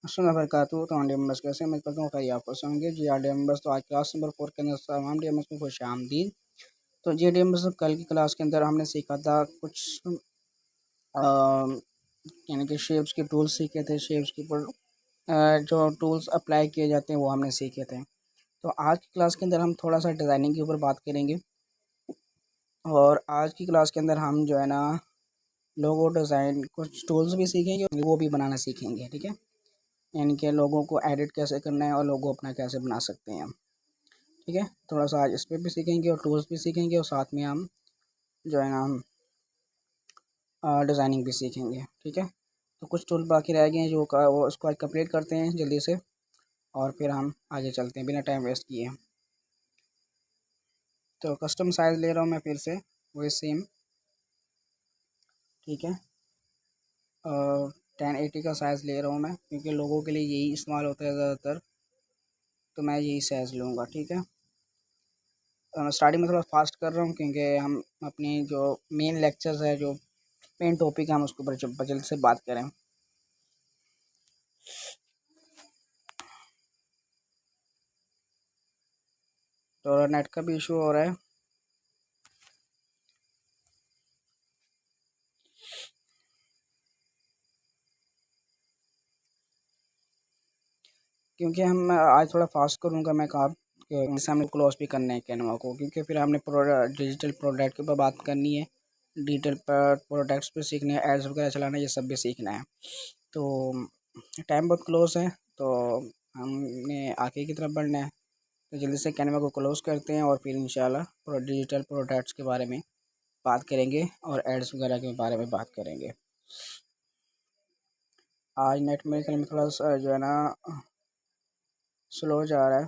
अस्सलाम वालेकुम। तो आर डी एम बस कैसे मैं करता हूँ खैर आप होंगे जी। आर डी एम बस तो आज क्लास नंबर 4 के अंदर तमाम डी एम एस को खुश आमदीद। तो जी डी एम बस कल की क्लास के अंदर हमने सीखा था कुछ यानी कि शेप्स के टूल्स सीखे थे। शेप्स के ऊपर जो टूल्स अप्लाई किए जाते हैं वो हमने सीखे थे। तो आज की क्लास के अंदर हम थोड़ा सा डिज़ाइनिंग के ऊपर बात करेंगे और आज की क्लास के अंदर हम जो है ना लोगो डिज़ाइन कुछ टूल्स भी सीखेंगे और वो भी बनाना सीखेंगे। ठीक है, यानी कि लोगों को एडिट कैसे करना है और लोगो अपना कैसे बना सकते हैं हम। ठीक है, थोड़ा सा आज इस पर भी सीखेंगे और टूल्स भी सीखेंगे और साथ में हम जो है ना हम डिज़ाइनिंग भी सीखेंगे। ठीक है, तो कुछ टूल बाकी रह गए हैं जो वो उसको आज कंप्लीट करते हैं जल्दी से और फिर हम आगे चलते हैं बिना टाइम वेस्ट किए। तो कस्टम साइज़ ले रहा हूँ मैं फिर से वही सेम। ठीक है, और 1080 का साइज़ ले रहा हूँ मैं क्योंकि लोगों के लिए यही इस्तेमाल होता है ज़्यादातर, तो मैं यही साइज़ लूँगा। ठीक है, स्टार्टिंग में थोड़ा फास्ट कर रहा हूँ क्योंकि हम अपनी जो मेन लेक्चर्स है जो मेन टॉपिक है हम उसके ऊपर जल्द से बात करें। तो नेट का भी इशू हो रहा है। क्योंकि हम आज थोड़ा फास्ट करूँगा मैं काम जैसे हमने क्लोज भी करना है कैनवा को, क्योंकि फिर हमने डिजिटल प्रोडक्ट के ऊपर बात करनी है, डिजिटल प्रोडक्ट्स पे सीखने हैं, एड्स वगैरह चलाना है, ये सब भी सीखना है। तो टाइम बहुत क्लोज है तो हमने आगे की तरफ बढ़ना है। तो जल्दी से कैनवा को क्लोज करते हैं और फिर इंशाल्लाह डिजिटल प्रोडक्ट्स के बारे में बात करेंगे और एड्स वगैरह के बारे में बात करेंगे। आज नेट मेरे में थोड़ा सा जो है ना स्लो जा रहा है,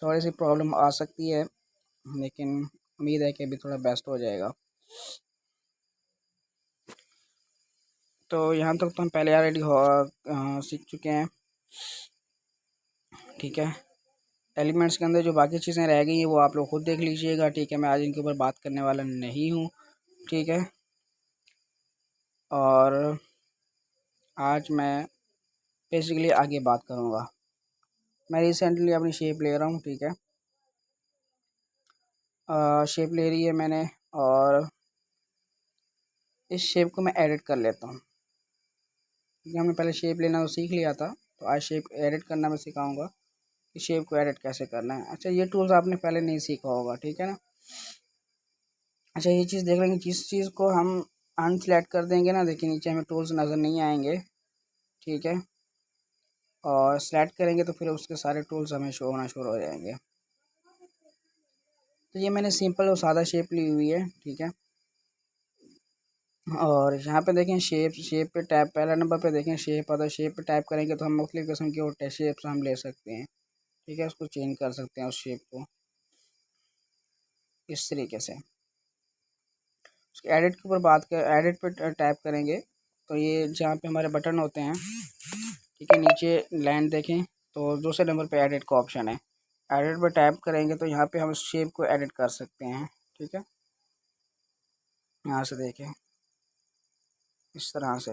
थोड़ी सी प्रॉब्लम आ सकती है लेकिन उम्मीद है कि अभी थोड़ा बेस्ट हो जाएगा। तो यहाँ तक तो हम पहले ऑलरेडी सीख चुके हैं। ठीक है, एलिमेंट्स के अंदर जो बाकी चीज़ें रह गई हैं वो आप लोग खुद देख लीजिएगा। ठीक है, मैं आज इनके ऊपर बात करने वाला नहीं हूँ। ठीक है, और आज मैं बेसिकली आगे बात करूँगा। मैं रिसेंटली अपनी शेप ले रहा हूँ। ठीक है, शेप ले रही है मैंने और इस शेप को मैं एडिट कर लेता हूँ क्योंकि हमने पहले शेप लेना तो सीख लिया था, तो आज शेप एडिट करना मैं सिखाऊंगा कि शेप को एडिट कैसे करना है। अच्छा, ये टूल्स आपने पहले नहीं सीखा होगा। ठीक है ना। अच्छा, ये चीज़ देख लेंगे, जिस चीज़ को हम अनसेलेक्ट कर देंगे ना, देखिए नीचे हमें टूल्स नज़र नहीं आएंगे। ठीक है, और सेलेक्ट करेंगे तो फिर उसके सारे टूल्स हमें शो होना शुरू हो जाएंगे। तो ये मैंने सिंपल और सादा शेप ली हुई है। ठीक है, और यहाँ पे देखें शेप पे टैप, पहला नंबर पे देखें शेप आता है। शेप पे टैप करेंगे तो हम मुख्तलिफ़ किस्म के और शेप्स हम ले सकते हैं। ठीक है, उसको चेंज कर सकते हैं उस शेप को इस तरीके से। उसके एडिट के ऊपर बात कर, एडिट पे टैप करेंगे तो ये जहाँ पे हमारे बटन होते हैं, ठीक है, नीचे लाइन देखें तो दूसरे नंबर पे एडिट का ऑप्शन है। एडिट पे टैप करेंगे तो यहाँ पे हम इस शेप को एडिट कर सकते हैं। ठीक है, यहाँ से देखें इस तरह से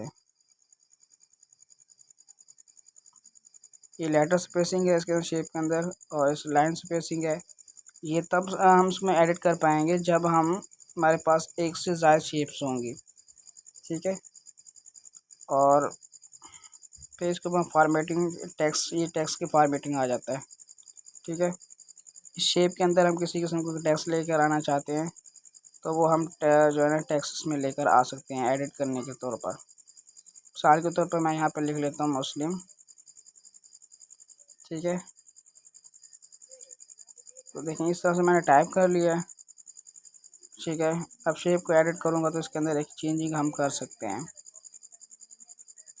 ये लेटर स्पेसिंग है इसके शेप के अंदर और इस लाइन स्पेसिंग है। ये तब हम इसमें एडिट कर पाएंगे जब हम हमारे पास एक से ज़्यादा शेप्स होंगी। ठीक है, और फिर इसके बाद फॉर्मेटिंग टेक्स्ट, ये टेक्स्ट की फॉर्मेटिंग आ जाता है। ठीक है, इस शेप के अंदर हम किसी किस्म को टेक्स्ट लेकर आना चाहते हैं तो वो हम जो है ना टेक्स्ट में लेकर आ सकते हैं एडिट करने के तौर पर। मिसाल के तौर पर मैं यहाँ पर लिख लेता हूँ मुस्लिम। ठीक है, तो देखें इस तरह से मैंने टाइप कर लिया है। ठीक है, अब शेप को एडिट करूँगा तो इसके अंदर एक चेंजिंग हम कर सकते हैं।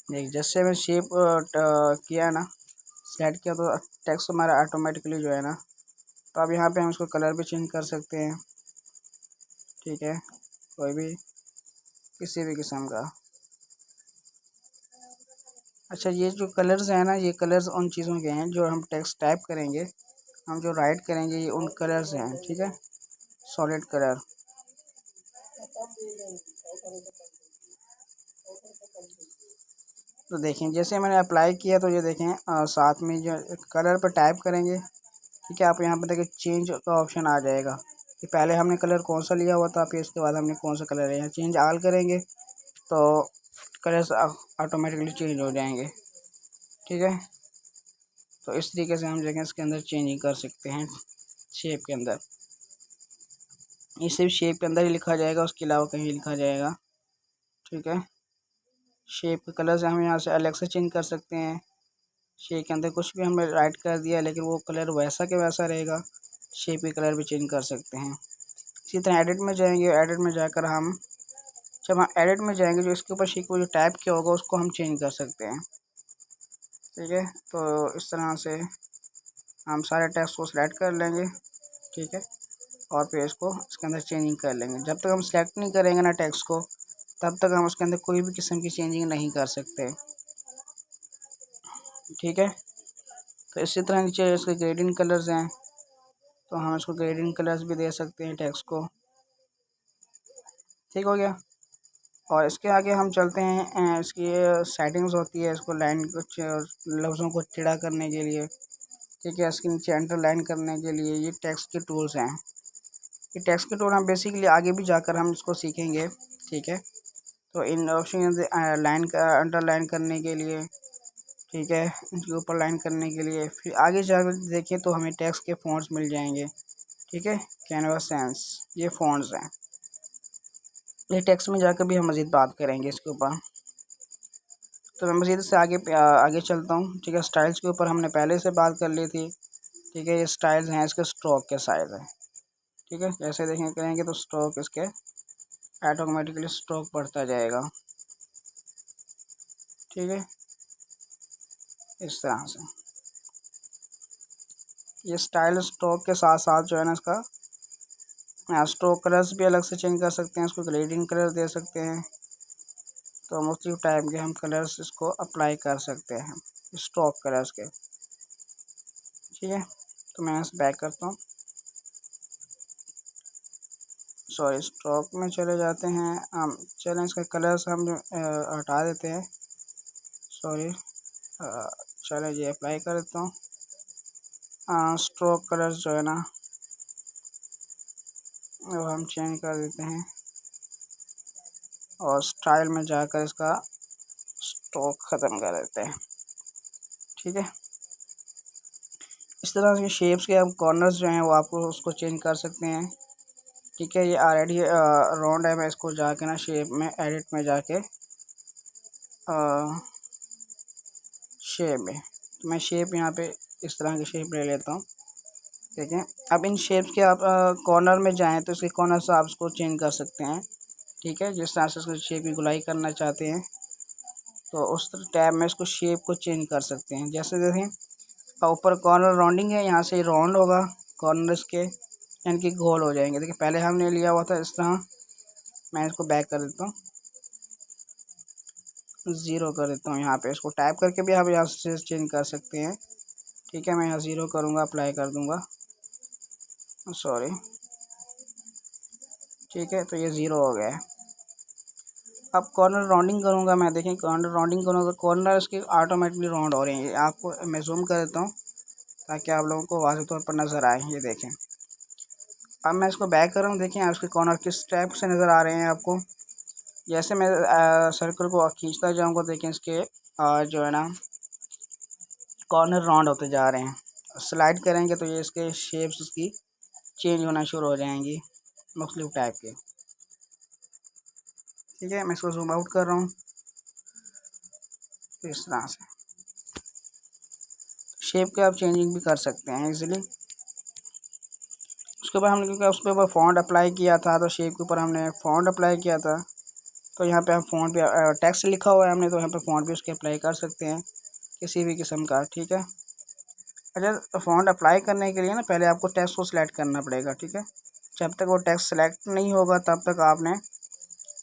देख जैसे मैं शेप किया ना, सेलेक्ट किया तो टेक्स्ट हमारा ऑटोमेटिकली जो है ना, तो अब यहाँ पे हम इसको कलर भी चेंज कर सकते हैं। ठीक है, कोई भी किसी भी किस्म का। अच्छा, ये जो कलर्स हैं ना, ये कलर्स उन चीज़ों के हैं जो हम टेक्स्ट टाइप करेंगे, हम जो राइट करेंगे ये उन कलर्स हैं। ठीक है, सॉलिड कलर। तो देखें जैसे मैंने अप्लाई किया तो ये देखें साथ में जो कलर पर टाइप करेंगे, ठीक है, आप यहाँ पर देखिए चेंज का ऑप्शन आ जाएगा कि पहले हमने कलर कौन सा लिया हुआ था, फिर इसके बाद हमने कौन सा कलर लिया। चेंज आल करेंगे तो कलर्स ऑटोमेटिकली चेंज हो जाएंगे, ठीक है। तो इस तरीके से हम जगह इसके अंदर चेंजिंग कर सकते हैं शेप के अंदर। ये सिर्फ शेप के अंदर ही लिखा जाएगा, उसके अलावा कहीं लिखा जाएगा, ठीक है। शेप के कलर से हम यहाँ से अलग से चेंज कर सकते हैं। शेप के अंदर कुछ भी हमने राइट कर दिया लेकिन वो कलर वैसा के वैसा रहेगा, शेप के कलर भी चेंज कर सकते हैं। इसी तरह एडिट में जाएंगे, एडिट में जाकर जब हम एडिट में जाएंगे जो इसके ऊपर शेप को जो टाइप किया होगा उसको हम चेंज कर सकते हैं, ठीक है। तो इस तरह से हम सारे टेक्स्ट को सिलेक्ट कर लेंगे, ठीक है, और फिर इसको इसके अंदर चेंजिंग कर लेंगे। जब तक हम सिलेक्ट नहीं करेंगे ना टेक्स्ट को, तब तक हम उसके अंदर कोई भी किस्म की चेंजिंग नहीं कर सकते, ठीक है। तो इसी तरह नीचे इसके ग्रेडिंग कलर्स हैं, तो हम इसको ग्रेडिंग कलर्स भी दे सकते हैं टेक्स्ट को, ठीक हो गया। और इसके आगे हम चलते हैं, इसकी सेटिंग्स होती है, इसको लाइन कुछ लफ्ज़ों को टेढ़ा करने के लिए, ठीक है, इसके नीचे अंडरलाइन करने के लिए ये टेक्स्ट के टूल्स हैं। ये टेक्स्ट के टूल हम बेसिकली आगे भी जाकर हम इसको सीखेंगे, ठीक है। तो इन ऑप्शन लाइन का अंडरलाइन करने के लिए, ठीक है, इनके ऊपर लाइन करने के लिए, फिर आगे जाकर देखें तो हमें टेक्स्ट के फ़ॉन्ट्स मिल जाएंगे, ठीक है। कैनवास सेंस ये फ़ॉन्ट्स हैं, ये टेक्स्ट में जाकर भी हम मज़ीद बात करेंगे इसके ऊपर। तो मैं मज़ीद से आगे चलता हूँ, ठीक है। स्टाइल्स के ऊपर हमने पहले से बात कर ली थी, ठीक है। ये स्टाइल्स हैं, इसके स्ट्रोक के साइज़ है, ठीक है। जैसे देखें करेंगे तो स्ट्रोक इसके ऑटोमेटिकली स्ट्रोक बढ़ता जाएगा, ठीक है, इस तरह से। ये स्टाइल स्ट्रोक के साथ साथ जो है ना इसका स्ट्रोक कलर्स भी अलग से चेंज कर सकते हैं, इसको ग्रेडिंग कलर दे सकते हैं। तो मुख्तलिफ टाइप के हम कलर्स इसको अप्लाई कर सकते हैं स्ट्रोक कलर्स के, ठीक है। तो मैं इसे बैक करता हूँ, सॉरी स्ट्रोक में चले जाते हैं हम। चलें इसके कलर्स हम हटा देते हैं, सॉरी, चलें जी अप्लाई कर देता हूँ। स्ट्रोक कलर्स जो है ना वो हम चेंज कर देते हैं और स्टाइल में जाकर इसका स्ट्रोक ख़त्म कर देते हैं, ठीक है। इस तरह से शेप्स के हम कॉर्नर्स जो हैं वो आपको उसको चेंज कर सकते हैं, ठीक है। ये ऑलरेडी राउंड है, मैं इसको जाके ना शेप में एडिट में जाके शेप में, तो मैं शेप यहाँ पे इस तरह की शेप ले लेता हूँ, ठीक है। अब इन शेप्स के आप कॉर्नर में जाएं तो इसके कॉर्नर से आप इसको चेंज कर सकते हैं, ठीक है। जिस तरह से इसको शेप की गुलाई करना चाहते हैं तो उस टैब में इसको शेप को चेंज कर सकते हैं। जैसे देखें ऊपर कॉर्नर राउंडिंग है, यहाँ से राउंड होगा कॉर्नर इसके, यानी कि गोल हो जाएंगे। देखिए पहले हमने लिया हुआ था इस तरह, मैं इसको बैक कर देता हूँ, ज़ीरो कर देता हूँ। यहाँ पे इसको टाइप करके भी आप यहाँ से चेंज कर सकते हैं, ठीक है। मैं यहाँ ज़ीरो करूँगा, अप्लाई कर दूँगा, सॉरी, ठीक है। तो ये ज़ीरो हो गया है। अब कॉर्नर राउंडिंग करूँगा मैं, देखें कॉर्नर राउंडिंग करूँगा तो कॉर्नर इसके ऑटोमेटिकली राउंड हो रहे हैं। आपको मैं जूम कर देता हूँ ताकि आप लोगों को वाज़ेह तौर पर नज़र आए, ये देखें। अब मैं इसको बैक कर रहा हूँ, देखें आप इसके कॉर्नर किस टाइप से नज़र आ रहे हैं आपको। जैसे मैं सर्कल को खींचता जाऊँगा, देखें इसके जो है ना कॉर्नर राउंड होते जा रहे हैं। स्लाइड करेंगे तो ये इसके शेप्स इसकी चेंज होना शुरू हो जाएंगी मुख्तलिफ टाइप के, ठीक है। मैं इसको जूम आउट कर रहा हूँ इस तरह से। शेप के आप चेंजिंग भी कर सकते हैं इजीली। उसके बाद हमने क्योंकि उसके ऊपर फ़ॉन्ट अप्लाई किया था तो शेप के ऊपर हमने फ़ॉन्ट अप्लाई किया था, तो यहाँ पे हम फ़ॉन्ट पे टेक्स्ट लिखा हुआ है हमने, तो यहाँ पे फ़ॉन्ट भी उसके अप्लाई कर सकते हैं किसी भी किस्म का, ठीक है। अच्छा फ़ॉन्ट अप्लाई करने के लिए ना पहले आपको टेक्स्ट को सिलेक्ट करना पड़ेगा, ठीक है। जब तक वो टेक्स्ट सेलेक्ट नहीं होगा तब तक आपने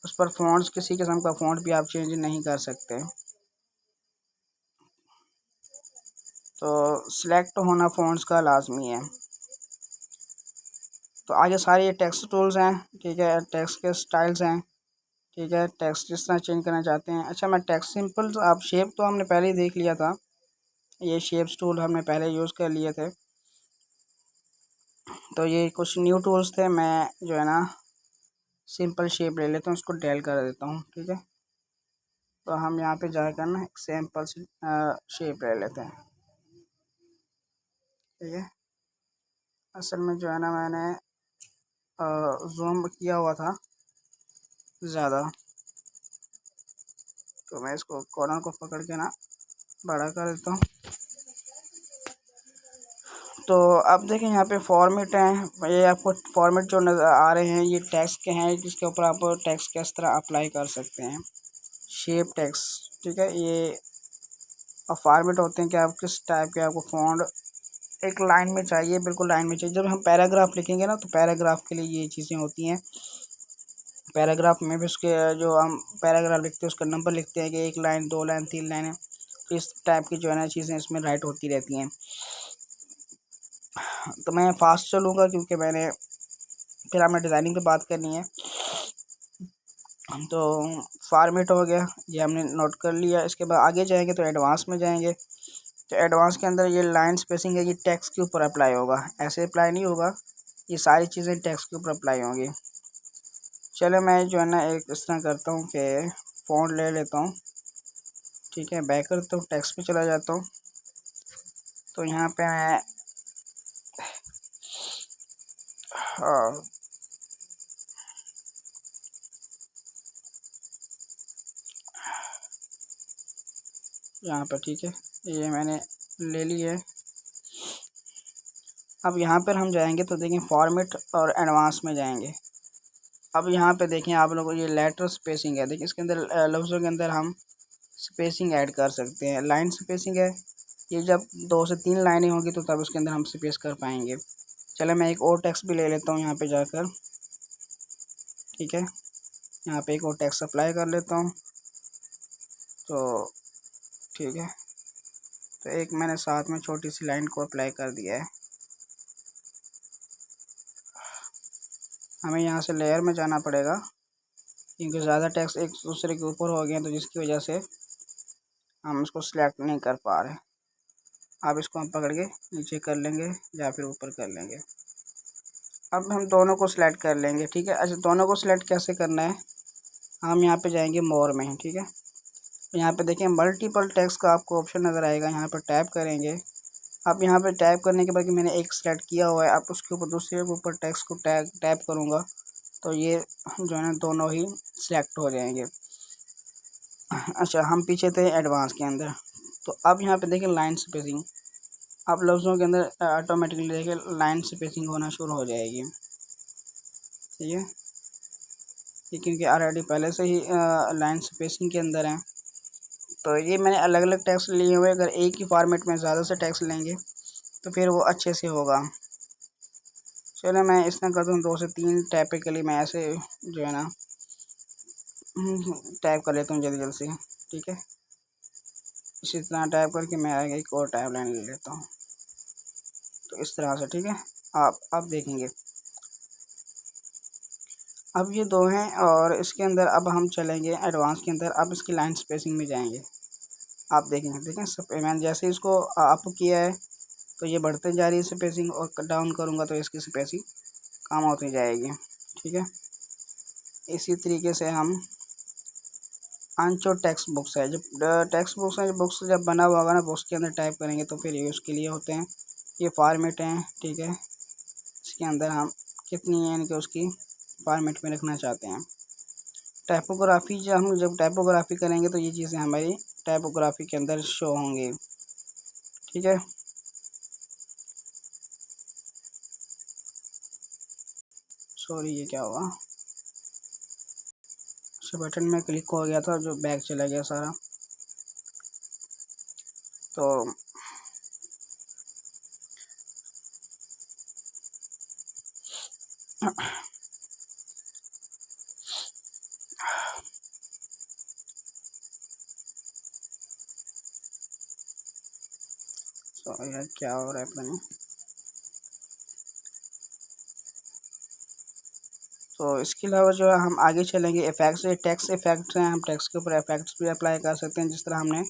उस पर फ़ॉन्ट्स किसी किस्म का फ़ॉन्ट भी आप चेंज नहीं कर सकते। तो सिलेक्ट होना फ़ॉन्ट्स का लाजमी है। तो आगे सारे ये टेक्स्ट टूल्स हैं, ठीक है, टेक्स्ट के स्टाइल्स हैं, ठीक है। टेक्स्ट जिस तरह चेंज करना चाहते हैं। अच्छा मैं टेक्स्ट सिंपल तो आप शेप तो हमने पहले ही देख लिया था, ये शेप्स टूल हमने पहले यूज़ कर लिए थे, तो ये कुछ न्यू टूल्स थे। मैं जो है ना सिंपल शेप ले लेता हूँ, उसको डेल कर देता हूँ। ठीक है, तो हम यहाँ पे जाकर ना एक सिंपल शेप ले लेते हैं। ठीक है, असल में जो है ना मैंने जूम किया हुआ था ज़्यादा, तो मैं इसको कॉर्नर को पकड़ के ना बड़ा कर देता हूँ। तो अब देखें यहाँ पे फॉर्मेट हैं, ये आपको फॉर्मेट जो नज़र आ रहे हैं ये टेक्स्ट के हैं, जिसके ऊपर आप टेक्स्ट किस तरह अप्लाई कर सकते हैं। शेप टेक्स्ट, ठीक है, ये फॉर्मेट होते हैं कि आप किस टाइप के आपको फ़ॉन्ट एक लाइन में चाहिए, बिल्कुल लाइन में चाहिए। जब हम पैराग्राफ लिखेंगे ना तो पैराग्राफ के लिए ये चीज़ें होती हैं। पैराग्राफ में भी उसके जो हम पैराग्राफ लिखते हैं उसका नंबर लिखते हैं कि 1 लाइन 2 लाइन 3 लाइन है, तो इस टाइप की जो है ना चीज़ें इसमें राइट होती रहती हैं। तो मैं फास्ट चलूँगा क्योंकि मैंने फिर हमें डिज़ाइनिंग पे बात करनी है। तो फॉर्मेट हो गया, ये हमने नोट कर लिया। इसके बाद आगे जाएंगे तो एडवांस में जाएंगे, तो एडवांस के अंदर ये लाइन स्पेसिंग है, ये टेक्स्ट के ऊपर अप्लाई होगा, ऐसे अप्लाई नहीं होगा, ये सारी चीज़ें टेक्स्ट के ऊपर अप्लाई होंगी। चलो मैं जो है ना एक इस तरह करता हूँ कि फ़ॉन्ट ले लेता हूँ। ठीक है, बैक करता हूँ, टेक्स्ट पे चला जाता हूँ। तो यहाँ पे मैं हाँ, यहाँ पर ठीक है, ये मैंने ले ली है। अब यहाँ पर हम जाएंगे तो देखें फॉर्मेट और एडवांस में जाएंगे। अब यहाँ पे देखें आप लोगों को ये लेटर स्पेसिंग है, देखिए इसके अंदर लफ्ज़ों के अंदर हम स्पेसिंग ऐड कर सकते हैं। लाइन स्पेसिंग है, ये जब 2 से 3 लाइनें होंगी तो तब उसके अंदर हम स्पेस कर पाएंगे। चलो मैं एक और टेक्स्ट भी ले लेता हूँ यहाँ पे जाकर। ठीक है, यहाँ पे एक और टेक्स्ट अप्लाई कर लेता हूँ। तो ठीक है, तो एक मैंने साथ में छोटी सी लाइन को अप्लाई कर दिया है। हमें यहाँ से लेयर में जाना पड़ेगा क्योंकि ज़्यादा टेक्स्ट एक दूसरे के ऊपर हो गए, तो जिसकी वजह से हम इसको सिलेक्ट नहीं कर पा रहे। अब इसको हम पकड़ के नीचे कर लेंगे या फिर ऊपर कर लेंगे। अब हम दोनों को सिलेक्ट कर लेंगे। ठीक है, अच्छा दोनों को सिलेक्ट कैसे करना है, हम यहाँ पे जाएंगे मोर में। ठीक है, यहाँ पे देखें मल्टीपल टेक्स्ट का आपको ऑप्शन नज़र आएगा, यहाँ पर टैप करेंगे। अब यहाँ पे टैप करने के बाद कि मैंने एक सेलेक्ट किया हुआ है, अब उसके ऊपर दूसरे के ऊपर टेक्स्ट को टैप करूँगा तो ये जो है ना दोनों ही सिलेक्ट हो जाएंगे। अच्छा हम पीछे थे एडवांस के अंदर, तो अब यहाँ पे देखें लाइन स्पेसिंग, अब लफ्ज़ों के अंदर ऑटोमेटिकली देखें लाइन स्पेसिंग होना शुरू हो जाएगी। ठीक है, ये क्योंकि ऑलरेडी पहले से ही लाइन स्पेसिंग के अंदर है, तो ये मैंने अलग अलग टैक्स लिए हुए। अगर एक ही फॉर्मेट में ज़्यादा से टैक्स लेंगे तो फिर वो अच्छे से होगा। चलो मैं इस तरह करता हूँ, 2 से 3 टाइपिकली मैं ऐसे जो है ना टाइप कर लेता हूँ जल्दी जल्दी से। ठीक है, इसी तरह टाइप करके मैं आगे एक और टाइप लाइन ले लेता हूँ, तो इस तरह से। ठीक है, आप अब देखेंगे अब ये दो हैं, और इसके अंदर अब हम चलेंगे एडवांस के अंदर। अब इसकी लाइन स्पेसिंग में जाएंगे, आप देखेंगे देखें सब मैंने जैसे इसको अप किया है तो ये बढ़ते जा रही है स्पेसिंग, और डाउन करूँगा तो इसकी स्पेसिंग कम होती जाएगी। ठीक है, इसी तरीके से हम आंचो टेक्स्ट बुक्स है, जब टेक्स्ट बुक्स है, बुक्स जब बना हुआ होगा ना बुक्स के अंदर टाइप करेंगे तो फिर ये उसके लिए होते हैं, ये फॉर्मेट हैं। ठीक है, इसके अंदर हम कितनी यानी कि उसकी फॉर्मेट में रखना चाहते हैं। टाइपोग्राफी जब टाइपोग्राफी करेंगे तो ये चीज़ें हमारी टाइपोग्राफी के अंदर शो होंगी। ठीक है, सॉरी ये क्या हुआ, अच्छा बटन में क्लिक हो गया था जो बैक चला गया सारा। तो यार क्या हो रहा है पता नहीं। तो इसके अलावा जो है हम आगे चलेंगे इफेक्ट्स, टैक्स इफेक्ट्स हैं, हम टैक्स के ऊपर इफेक्ट्स भी अप्लाई कर सकते हैं, जिस तरह हमने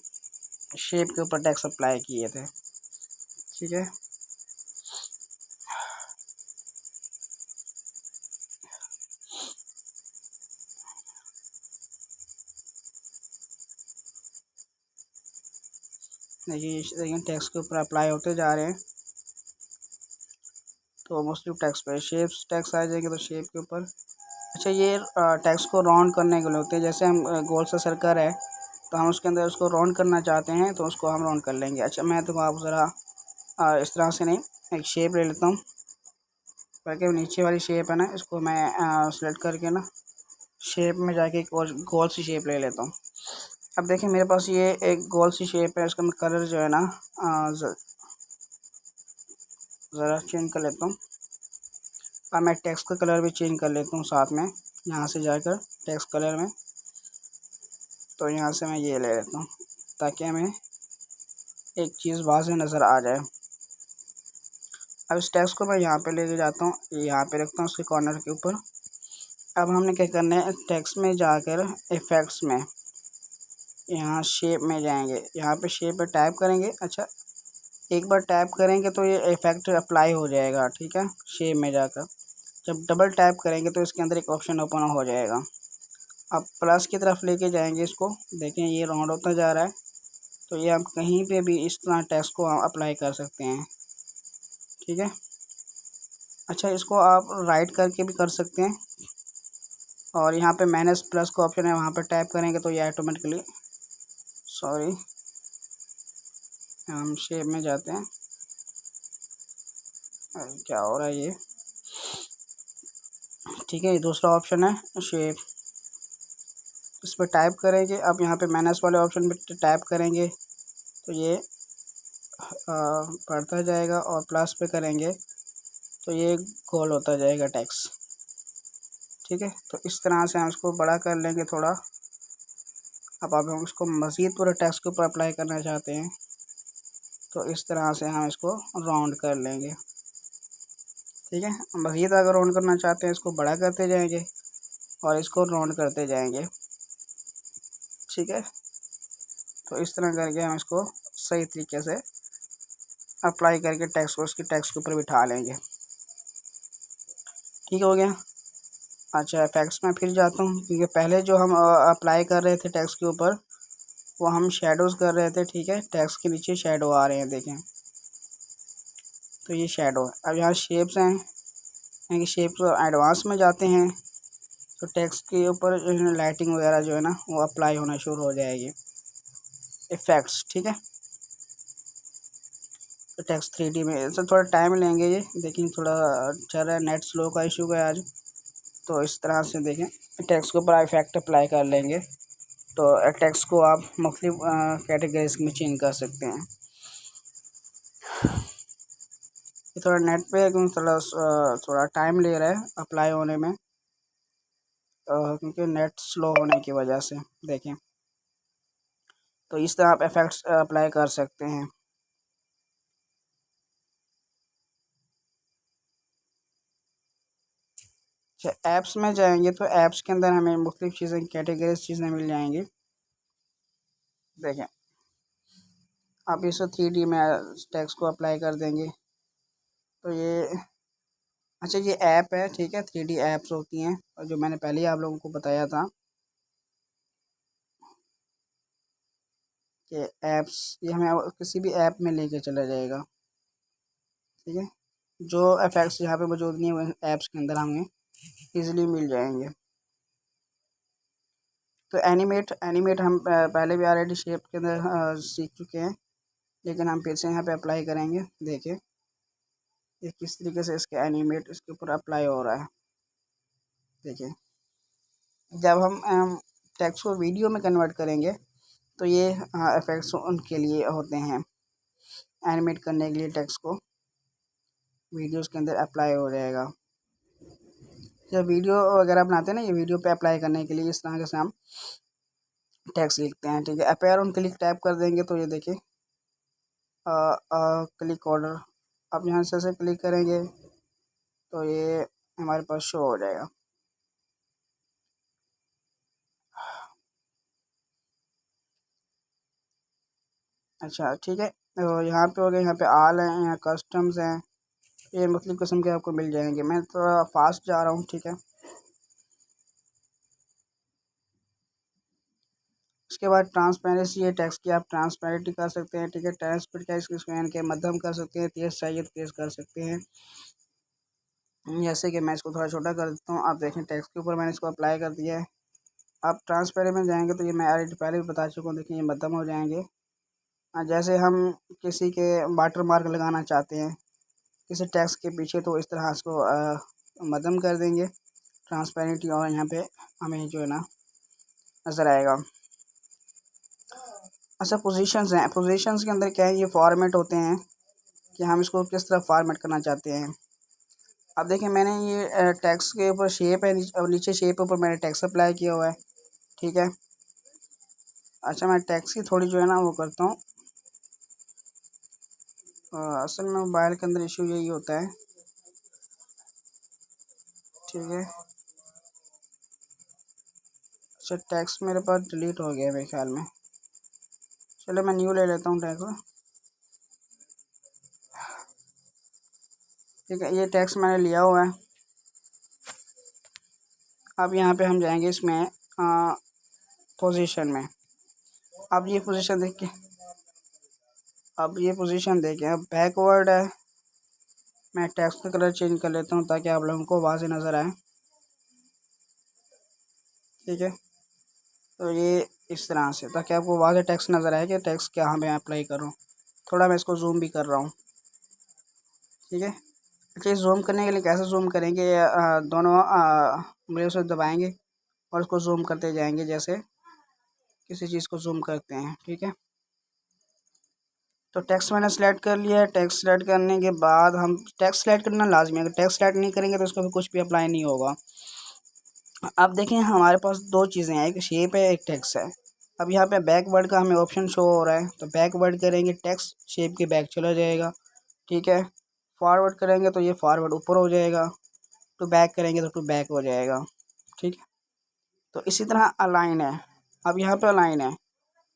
शेप के ऊपर टैक्स अप्लाई किए थे। ठीक है, देखिए टैक्स के ऊपर अप्लाई होते जा रहे हैं। तो मोस्टली टैक्स पे शेप्स टैक्स आ जाएंगे तो शेप के ऊपर। अच्छा, ये टैक्स को राउंड करने के लिए होते हैं, जैसे हम गोल सा सर्कल है तो हम उसके अंदर उसको राउंड करना चाहते हैं तो उसको हम राउंड कर लेंगे। अच्छा, मैं तो आप ज़रा इस तरह से नहीं, एक शेप ले लेता हूँ, बल्कि नीचे वाली शेप है ना, इसको मैं सेलेक्ट करके ना शेप में जाके एक और गोल सी शेप ले लेता हूँ। अब देखिए मेरे पास ये एक गोल सी शेप है, इसका मैं कलर जो है ना ज़रा चेंज कर लेता हूँ। अब मैं टेक्स्ट का कलर भी चेंज कर लेता हूँ साथ में, यहाँ से जाकर टेक्स्ट कलर में, तो यहाँ से मैं ये ले लेता हूँ ताकि हमें एक चीज़ वाज़ेह नज़र आ जाए। अब इस टेक्स्ट को मैं यहाँ पे लेके जाता हूँ, यहाँ पे रखता हूँ उसके कॉर्नर के ऊपर। अब हमने क्या करना है, टेक्स्ट में जाकर इफ़ेक्ट्स में यहाँ शेप में जाएंगे, यहाँ पे शेप पे टाइप करेंगे। अच्छा, एक बार टाइप करेंगे तो ये इफ़ेक्ट अप्लाई हो जाएगा, ठीक है, शेप में जाकर। जब डबल टाइप करेंगे तो इसके अंदर एक ऑप्शन ओपन हो जाएगा। अब प्लस की तरफ लेके जाएंगे इसको, देखें ये राउंड होता जा रहा है, तो ये हम कहीं पे भी इस तरह टेक्स्ट को हम अप्लाई कर सकते हैं। ठीक है, अच्छा इसको आप राइट करके भी कर सकते हैं, और यहाँ पे माइनस प्लस का ऑप्शन है, वहाँ पे टाइप करेंगे तो ये ऑटोमेटिकली, सॉरी, हम शेप में जाते हैं, क्या हो रहा है ये। ठीक है, ये दूसरा ऑप्शन है शेप, इस पर टाइप करेंगे। अब यहाँ पे माइनस वाले ऑप्शन पे टाइप करेंगे तो ये बढ़ता जाएगा, और प्लस पे करेंगे तो ये गोल होता जाएगा टेक्स्ट। ठीक है, तो इस तरह से हम इसको बड़ा कर लेंगे थोड़ा। अब हम इसको मज़ीद पूरे टेक्स्ट के ऊपर अप्लाई करना चाहते हैं तो इस तरह से हम इसको राउंड कर लेंगे। ठीक है, मज़ीद अगर राउंड करना चाहते हैं इसको बड़ा करते जाएंगे और इसको राउंड करते जाएंगे। ठीक है, तो इस तरह करके हम इसको सही तरीके से अप्लाई करके टेक्स्ट को उसकी टेक्स्ट के ऊपर बिठा लेंगे। ठीक हो गया। अच्छा, इफेक्ट्स में फिर जाता हूँ, क्योंकि पहले जो हम अप्लाई कर रहे थे टेक्स्ट के ऊपर वो हम शेडोज़ कर रहे थे। ठीक है, टेक्स्ट के नीचे शेडो आ रहे हैं, देखें, तो ये शेडो है। अब यहाँ शेप्स हैं, यानी कि शेप्स एडवांस में जाते हैं तो टेक्स्ट के ऊपर लाइटिंग वगैरह जो है ना वो अप्लाई होना शुरू हो जाएगी, इफ़ेक्ट्स। ठीक है, तो टेक्स्ट 3D में सर थोड़ा टाइम लेंगे ये, लेकिन थोड़ा चल रहा है, नेट स्लो का इशू है आज, तो इस तरह से देखें टेक्स्ट के ऊपर इफेक्ट अप्लाई कर लेंगे तो टेक्स्ट को आप मुख्तलिफ कैटेगरीज में चेंज कर सकते हैं। ये थोड़ा नेट पे क्योंकि थोड़ा टाइम ले रहा है अप्लाई होने में, क्योंकि नेट स्लो होने की वजह से। देखें, तो इस तरह आप इफेक्ट्स अप्लाई कर सकते हैं। अच्छा, ऐप्स में जाएंगे तो ऐप्स के अंदर हमें मुख्तलिफ चीज़ें कैटेगरीज चीज़ें मिल जाएंगी। देखें, आप इसे 3D में टेक्स्ट को अप्लाई कर देंगे तो ये, अच्छा ये ऐप है, ठीक है, 3D ऐप्स होती हैं, और जो मैंने पहले ही आप लोगों को बताया था कि ऐप्स, ये हमें किसी भी ऐप में लेके चला जाएगा। ठीक है, जो इफेक्ट्स यहाँ पे मौजूद नहीं है ऐप्स के अंदर हमें इजीली मिल जाएंगे। तो एनिमेट एनिमेट हम पहले भी ऑलरेडी शेप के अंदर सीख चुके हैं, लेकिन हम फिर से यहाँ पे अप्लाई करेंगे। देखिए ये किस तरीके से इसके एनिमेट इसके ऊपर अप्लाई हो रहा है। देखिए, जब हम टेक्स्ट को वीडियो में कन्वर्ट करेंगे तो ये इफ़ेक्ट्स उनके लिए होते हैं, एनिमेट करने के लिए टेक्स्ट को वीडियोस के अंदर अप्लाई हो जाएगा। जब वीडियो वगैरह बनाते हैं ना, ये वीडियो पे अप्लाई करने के लिए इस तरह से हम टेक्स्ट लिखते हैं। ठीक है, अपेयर ऑन क्लिक टाइप कर देंगे तो ये देखिए क्लिक ऑर्डर, अब यहाँ से क्लिक करेंगे तो ये हमारे पास शो हो जाएगा। अच्छा ठीक है, तो यहाँ पे हो गया, यहाँ पे आल है, यहाँ कस्टम्स हैं, ये मुख्तलिफ़ किस्म के आपको मिल जाएंगे। मैं थोड़ा फास्ट जा रहा हूँ, ठीक है। उसके बाद ट्रांसपेरेंसी है, टेक्स्ट की आप ट्रांसपेरेंटी कर सकते हैं, ठीक है। ट्रांसपेरेंट का इसको स्कैन के मध्यम कर सकते हैं, तेज़ चाहिए तो तेज़ कर सकते हैं। जैसे कि मैं इसको थोड़ा छोटा कर देता हूँ, आप देखें टेक्स्ट के ऊपर मैंने इसको अप्लाई कर दिया है। आप ट्रांसपेरेंट में जाएंगे तो ये मैं ऑलरेडी पहले भी बता चुका हूँ, देखिए ये मध्यम हो जाएंगे। जैसे हम किसी के वाटर मार्क लगाना चाहते हैं किसी टेक्स्ट के पीछे, तो इस तरह इसको मध्यम कर देंगे ट्रांसपेरेंटी, और यहाँ पे हमें जो है ना नज़र आएगा। अच्छा पोजीशंस हैं, पोजीशंस के अंदर क्या है, ये फॉर्मेट होते हैं कि हम इसको किस तरह फॉर्मेट करना चाहते हैं। अब देखिए मैंने ये टेक्स्ट के ऊपर शेप है, नीचे शेप के ऊपर मैंने टेक्स्ट अप्लाई किया हुआ है, ठीक है। अच्छा मैं टेक्स्ट की थोड़ी जो है ना वो करता हूँ। असल में मोबाइल के अंदर इशू यही होता है, ठीक है। अच्छा टेक्स्ट मेरे पास डिलीट हो गया मेरे ख्याल में, चलो मैं न्यू ले लेता हूँ टेक्स्ट, ठीक है। ये टेक्स्ट मैंने लिया हुआ है। अब यहाँ पे हम जाएंगे इसमें पोजीशन में। अब ये पोजीशन देख के, अब ये पोजीशन देखें, अब बैकवर्ड है। मैं टेक्स्ट का कलर चेंज कर लेता हूँ ताकि आप लोगों को वाज़ेह नज़र आए, ठीक है। तो ये इस तरह से, ताकि आपको वाज़ेह टेक्स्ट नज़र आए कि टेक्स्ट क्या मैं अप्लाई कर रहा हूँ। थोड़ा मैं इसको जूम भी कर रहा हूँ, ठीक है। अच्छा जूम करने के लिए कैसे जूम करेंगे, दोनों उंगलियों से दबाएंगे और उसको जूम करते जाएंगे, जैसे किसी चीज़ को जूम करते हैं, ठीक है। तो टेक्स्ट मैंने सेलेक्ट कर लिया है। टेक्स्ट सेलेक्ट करने के बाद हम टेक्स्ट सेलेक्ट करना लाजमी है, अगर टेक्स्ट सेलेक्ट नहीं करेंगे तो उसको भी कुछ भी अप्लाई नहीं होगा। अब देखें हमारे पास दो चीज़ें हैं, एक शेप है एक टेक्स्ट है। अब यहाँ पे बैकवर्ड का हमें ऑप्शन शो हो रहा है, तो बैकवर्ड करेंगे टेक्स्ट शेप के बैक चला जाएगा, ठीक है। फॉरवर्ड करेंगे तो ये फॉरवर्ड ऊपर हो जाएगा, टू बैक करेंगे तो टू बैक हो जाएगा, ठीक है। तो इसी तरह अलाइन है, अब यहाँ पे अलाइन है।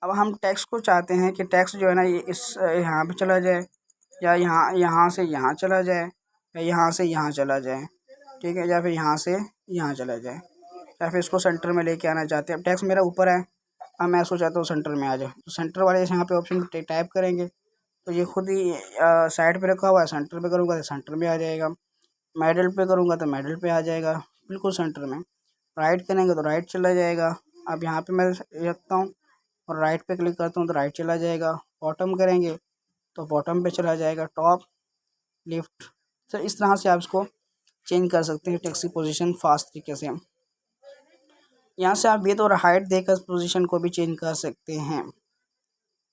अब हम टेक्स्ट को चाहते हैं कि टेक्स्ट जो है ना ये इस यहाँ पे चला जाए, या यहाँ यहाँ से यहाँ चला जाए, या यहाँ से यहाँ चला जाए, ठीक है, या फिर यहाँ से यहाँ चला जाए, या फिर इसको सेंटर में लेके आना चाहते हैं। अब टेक्स्ट मेरा ऊपर है, अब मैं इसको चाहता हूँ सेंटर में आ जाए, तो सेंटर वाले यहाँ पे ऑप्शन टाइप करेंगे तो ये खुद ही साइड पे रखा हुआ है, सेंटर पे करूँगा तो सेंटर में आ जाएगा, मिडल पे करूँगा तो मिडल पे आ जाएगा, बिल्कुल सेंटर में। राइट करेंगे तो राइट चला जाएगा। अब यहाँ पे मैं रखता हूँ और राइट पे क्लिक करता हूँ तो राइट चला जाएगा। बॉटम करेंगे तो बॉटम पे चला जाएगा, टॉप लेफ्ट। तो इस तरह से आप इसको चेंज कर सकते हैं टेक्स्ट की पोजीशन फास्ट तरीके से। यहाँ से आप विड्थ और हाइट देकर पोजीशन को भी चेंज कर सकते हैं।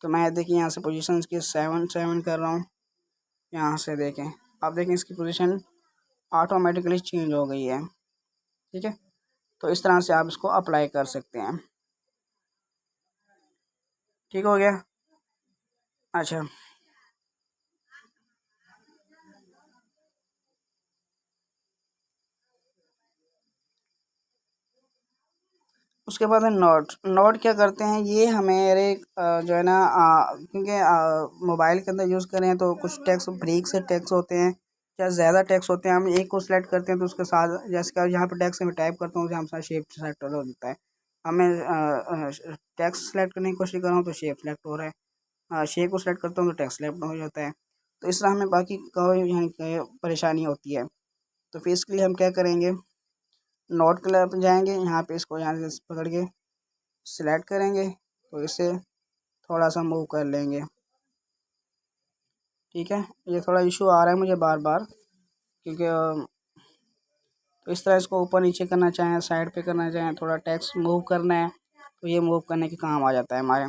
तो मैं देखिए यहाँ से पोजीशन इसकी 7 कर रहा हूँ, यहाँ से देखें, आप देखें इसकी पोजीशन ऑटोमेटिकली चेंज हो गई है, ठीक है। तो इस तरह से आप इसको अप्लाई कर सकते हैं, ठीक हो गया। अच्छा उसके बाद है नोट। नोट क्या करते हैं, ये हमारे जो है ना क्योंकि मोबाइल के अंदर यूज़ करें तो कुछ टेक्स्ट ब्रेक से टेक्स्ट होते हैं या ज़्यादा टेक्स्ट होते हैं, हम एक को सिलेक्ट करते हैं तो उसके साथ, जैसे कि यहाँ पर टेक्स्ट में टाइप करता हूँ, हमारे शेप सेलेक्ट हो जाता है। हमें टेक्स्ट सेलेक्ट करने की कोशिश कर रहा हूँ तो शेप सेलेक्ट हो रहा है, शेप को सिलेक्ट करता हूँ तो टेक्स्ट सेलेक्ट हो जाता है। तो इस तरह हमें बाकी कोई यहाँ परेशानी होती है। तो फिर इसके लिए हम क्या करेंगे, नोट कलर पर जाएंगे, यहाँ पे इसको यहाँ से पकड़ के सिलेक्ट करेंगे तो इसे थोड़ा सा मूव कर लेंगे, ठीक है। ये थोड़ा इशू आ रहा है मुझे बार बार, क्योंकि तो इस तरह इसको ऊपर नीचे करना चाहें, साइड पे करना चाहें, थोड़ा टेक्स्ट मूव करना है तो ये मूव करने के काम आ जाता है हमारे,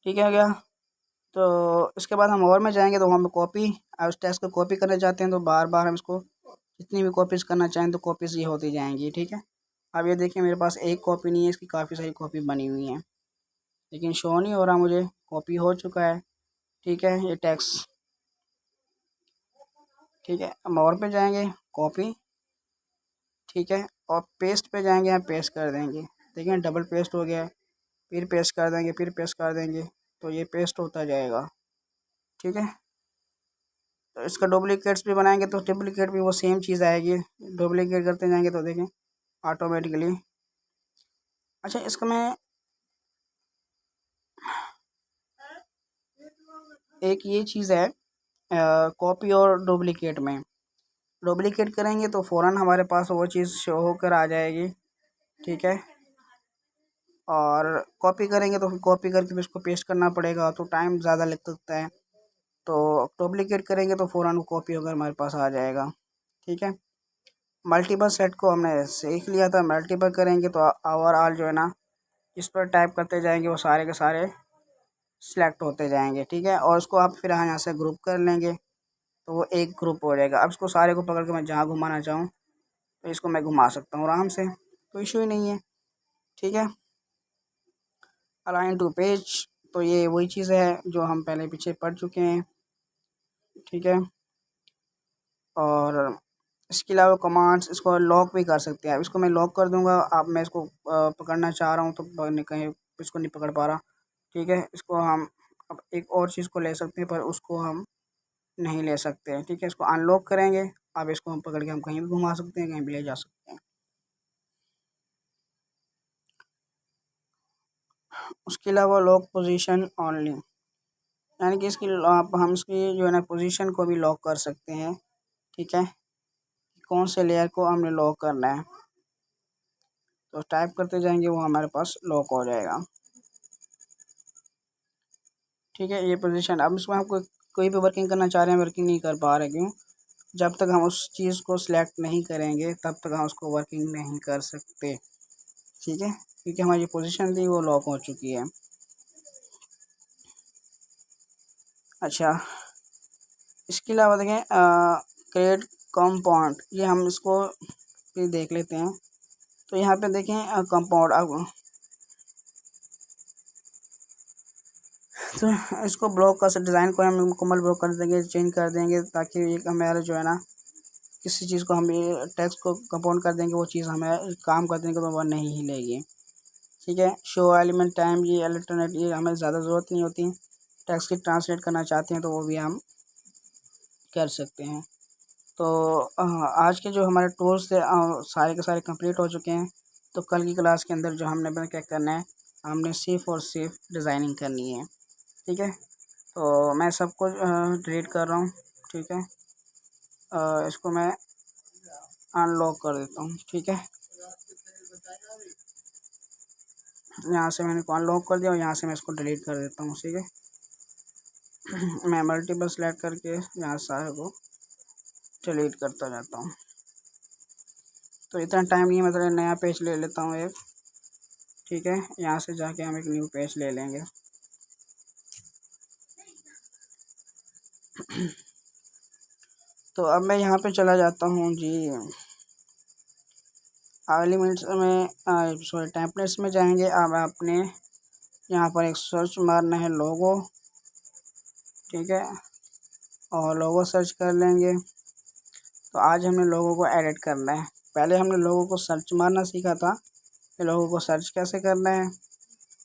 ठीक है क्या। तो इसके बाद हम और में जाएंगे तो हम कॉपी, उस टेक्स्ट को कॉपी करना चाहते हैं तो बार बार हम इसको जितनी भी कॉपीज़ करना चाहें तो कॉपीज़ ये होती जाएंगी, ठीक है। अब ये देखिए मेरे पास एक कॉपी नहीं है, इसकी काफ़ी सारी कॉपी बनी हुई हैं, लेकिन शो नहीं हो रहा मुझे, कॉपी हो चुका है, ठीक है ये टेक्स्ट, ठीक है। हम और पे जाएंगे कॉपी, ठीक है, और पेस्ट पे जाएंगे, यहाँ पेस्ट कर देंगे, देखिए डबल पेस्ट हो गया है। फिर पेस्ट कर देंगे, फिर पेस्ट कर देंगे, तो ये पेस्ट होता जाएगा। ठीक है, तो इसका डुप्लीकेट्स भी बनाएंगे तो डुप्लीकेट भी वो सेम चीज़ आएगी। डुप्लीकेट करते जाएंगे तो देखें ऑटोमेटिकली। अच्छा, इसका मैं एक ये चीज़ है कॉपी और डुप्लीकेट में। डुप्लीकेट करेंगे तो फ़ौरन हमारे पास वो चीज़ शो होकर आ जाएगी। ठीक है, और कॉपी करेंगे तो फिर कॉपी करके फिर उसको पेस्ट करना पड़ेगा, तो टाइम ज़्यादा लग सकता है। तो डुप्लीकेट करेंगे तो फ़ौरन वो कॉपी होकर हमारे पास आ जाएगा। ठीक है, मल्टीपल सेट को हमने सीख लिया था। मल्टीपल करेंगे तो ओवरऑल जो है ना, इस पर टाइप करते जाएंगे वो सारे के सारे सिलेक्ट होते जाएंगे। ठीक है, और उसको आप फिर यहाँ से ग्रुप कर लेंगे तो वो एक ग्रुप हो जाएगा। अब इसको सारे को पकड़ के मैं जहाँ घुमाना चाहूँ तो इसको मैं घुमा सकता हूँ आराम से, कोई इशू ही नहीं है। ठीक है, अलाइन टू पेज, तो ये वही चीज़ है जो हम पहले पीछे पढ़ चुके हैं। ठीक है, और इसके अलावा कमांड्स, इसको लॉक भी कर सकते हैं। अब इसको मैं लॉक कर दूंगा। अब मैं इसको पकड़ना चाह रहा हूँ तो कहीं इसको नहीं पकड़ पा रहा। ठीक है, इसको हम अब एक और चीज़ को ले सकते हैं पर उसको हम नहीं ले सकते हैं। ठीक है, इसको अनलॉक करेंगे। अब इसको हम पकड़ के हम कहीं भी घुमा सकते हैं, कहीं भी ले जा सकते हैं। उसके अलावा लॉक पोजीशन ओनली, यानी कि इसकी आप हम इसकी जो है ना पोजीशन को भी लॉक कर सकते हैं। ठीक है, कौन से लेयर को हमने लॉक करना है तो टाइप करते जाएंगे वो हमारे पास लॉक हो जाएगा। ठीक है, ये पोजीशन। अब इसमें हम कोई भी वर्किंग करना चाह रहे हैं, वर्किंग नहीं कर पा रहे, क्यों? जब तक हम उस चीज़ को सिलेक्ट नहीं करेंगे तब तक हम उसको वर्किंग नहीं कर सकते। ठीक है, क्योंकि हमारी पोजीशन थी वो लॉक हो चुकी है। अच्छा, इसके अलावा देखें क्रिएट कंपाउंड, ये हम इसको भी देख लेते हैं। तो यहाँ पे देखें कंपाउंड, अब तो इसको ब्लॉक का डिज़ाइन को हम मुकम्मल ब्लॉक कर देंगे, चेंज कर देंगे, ताकि एक हमारा जो है ना किसी चीज़ को हम टेक्स्ट को कंपाउंड कर देंगे, वो चीज़ हमें काम कर देंगे तो वह नहीं हिलेगी। ठीक है, शो एलिमेंट टाइम, ये अल्टरनेट, ये हमें ज़्यादा ज़रूरत नहीं होती। टेक्स्ट की ट्रांसलेट करना चाहते हैं तो वो भी हम कर सकते हैं। तो आज के जो हमारे टूल्स थे सारे के सारे कंप्लीट हो चुके हैं। तो कल की क्लास के अंदर जो हमने क्या करना है, हमने सिर्फ और सिर्फ डिज़ाइनिंग करनी है। ठीक है, तो मैं सबको डिलीट कर रहा हूँ। ठीक है, इसको मैं अनलॉक कर देता हूँ। ठीक है, यहाँ से मैंने को अनलॉक कर दिया और यहाँ से मैं इसको डिलीट कर देता हूँ। ठीक है, मैं मल्टीपल सेलेक्ट करके यहाँ सारे को डिलीट करता जाता हूँ। तो इतना टाइम नहीं, मतलब नया पेज ले लेता हूँ एक। ठीक है, यहाँ से जाके हम एक न्यू पेज ले लेंगे। तो अब मैं यहाँ पे चला जाता हूँ जी, एलिमेंट्स में सॉरी टेम्पलेट्स में जाएंगे। अब आपने यहाँ पर एक सर्च मारना है लोगो। ठीक है, और लोगो सर्च कर लेंगे। तो आज हमने लोगों को एडिट करना है। पहले हमने लोगों को सर्च मारना सीखा था कि लोगों को सर्च कैसे करना है,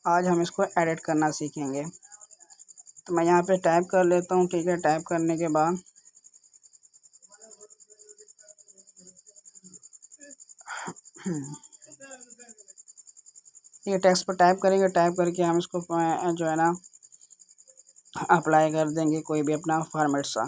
आज हम इसको एडिट करना सीखेंगे। तो मैं यहाँ पे टाइप कर लेता हूँ। ठीक है, टाइप करने के बाद ये टेक्स्ट पर टाइप करेंगे, टाइप करके हम इसको जो है ना अप्लाई कर देंगे कोई भी अपना फॉर्मेट सा।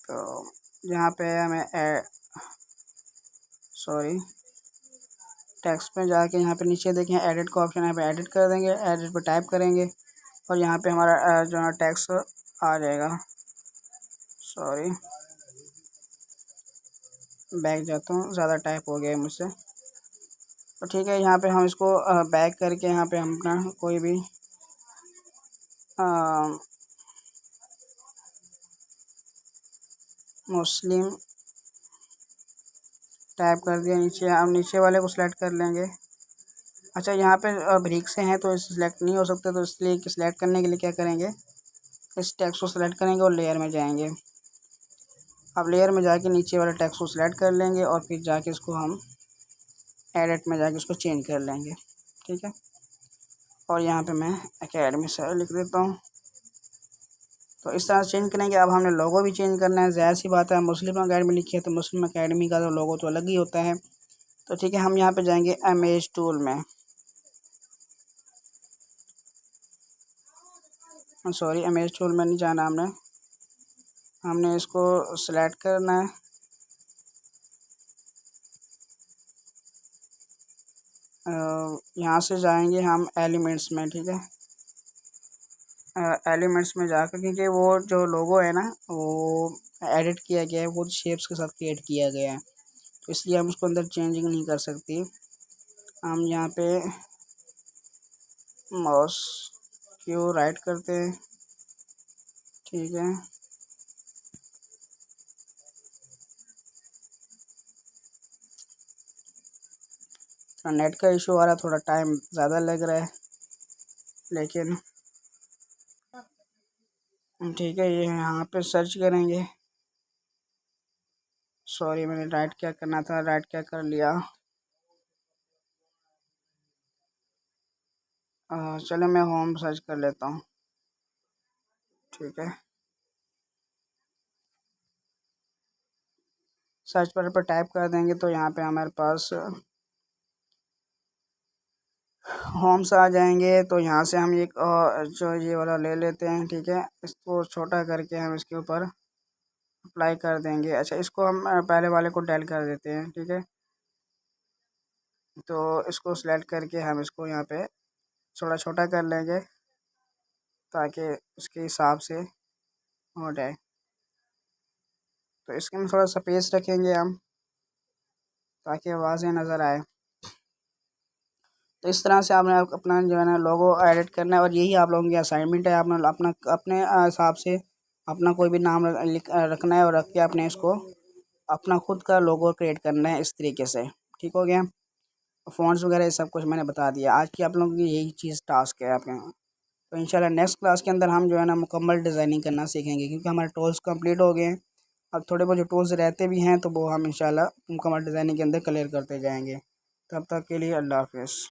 तो यहाँ पे हमें सॉरी टेक्स्ट पे जाके यहाँ पे नीचे देखें एडिट का ऑप्शन है, यहाँ पे एडिट कर देंगे। एडिट पे टाइप करेंगे और यहाँ पे हमारा जो है टेक्स्ट आ जाएगा। सॉरी, बैक जाता हूँ, ज़्यादा टाइप हो गया है मुझसे। तो ठीक है, यहाँ पे हम इसको बैक करके यहाँ पे हम अपना कोई भी मुस्लिम टाइप कर दिया। नीचे हम नीचे वाले को सिलेक्ट कर लेंगे। अच्छा, यहाँ पे ब्रिक से हैं तो सिलेक्ट नहीं हो सकते, तो इसलिए सिलेक्ट करने के लिए क्या करेंगे, इस टेक्स्ट को सिलेक्ट करेंगे और लेयर में जाएंगे। अब लेयर में जाके नीचे वाले टेक्स्ट को सिलेक्ट कर लेंगे और फिर जाके इसको हम एडिट में जाके इसको चेंज कर लेंगे। ठीक है, और यहाँ पे मैं एकेडमी सर लिख देता हूँ। तो इस तरह से चेंज करेंगे। अब हमने लोगो भी चेंज करना है, ज़ाहिर सी बात है, मुस्लिम अकेडमी लिखी है तो मुस्लिम अकेडमी का तो लोगो तो अलग ही होता है। तो ठीक है, हम यहाँ पे जाएंगे इमेज टूल में, सॉरी इमेज टूल में नहीं जाना हमने इसको सिलेक्ट करना है। यहाँ से जाएंगे हम एलिमेंट्स में। ठीक है, एलिमेंट्स में जाकर, क्योंकि वो जो लोगो है ना वो एडिट किया गया है, वो शेप्स के साथ क्रिएट किया गया है, तो इसलिए हम उसको अंदर चेंजिंग नहीं कर सकती। हम यहाँ पे माउस क्यों राइट करते हैं। ठीक है, नेट का इशू आ रहा है, थोड़ा टाइम ज़्यादा लग रहा है, लेकिन ठीक है। ये यहाँ पे सर्च करेंगे। सॉरी, मैंने राइट क्या करना था, राइट क्या कर लिया। चलो मैं होम सर्च कर लेता हूँ। ठीक है, सर्च पर टाइप कर देंगे तो यहाँ पे हमारे पास होम से आ जाएंगे। तो यहाँ से हम एक जो ये वाला ले लेते हैं। ठीक है, इसको छोटा करके हम इसके ऊपर अप्लाई कर देंगे। अच्छा, इसको हम पहले वाले को डेल कर देते हैं। ठीक है, तो इसको सिलेक्ट करके हम इसको यहाँ पे थोड़ा छोटा कर लेंगे ताकि उसके हिसाब से हो जाए। तो इसके में थोड़ा स्पेस रखेंगे हम ताकि वाज़ेह नज़र आए। तो इस तरह से आपने अपना जो है ना लोगो एडिट करना है, और यही आप लोगों की असाइनमेंट है। आपने अपना अपने हिसाब से अपना कोई भी नाम रखना है और रख के अपने इसको अपना खुद का लोगो क्रिएट करना है इस तरीके से। ठीक हो गया, फ़ॉन्ट्स वगैरह ये सब कुछ मैंने बता दिया। आज की आप लोगों की यही चीज़ टास्क है आपके। तो इंशाल्लाह नेक्स्ट क्लास के अंदर हम जो है ना मुकम्मल डिज़ाइनिंग करना सीखेंगे, क्योंकि हमारे टूल्स कंप्लीट हो गए हैं। अब थोड़े बहुत जो टूल्स रहते भी हैं तो वो हम इंशाल्लाह मुकम्मल डिज़ाइनिंग के अंदर क्लियर करते जाएंगे। तब तक के लिए अल्लाह हाफ़िज़।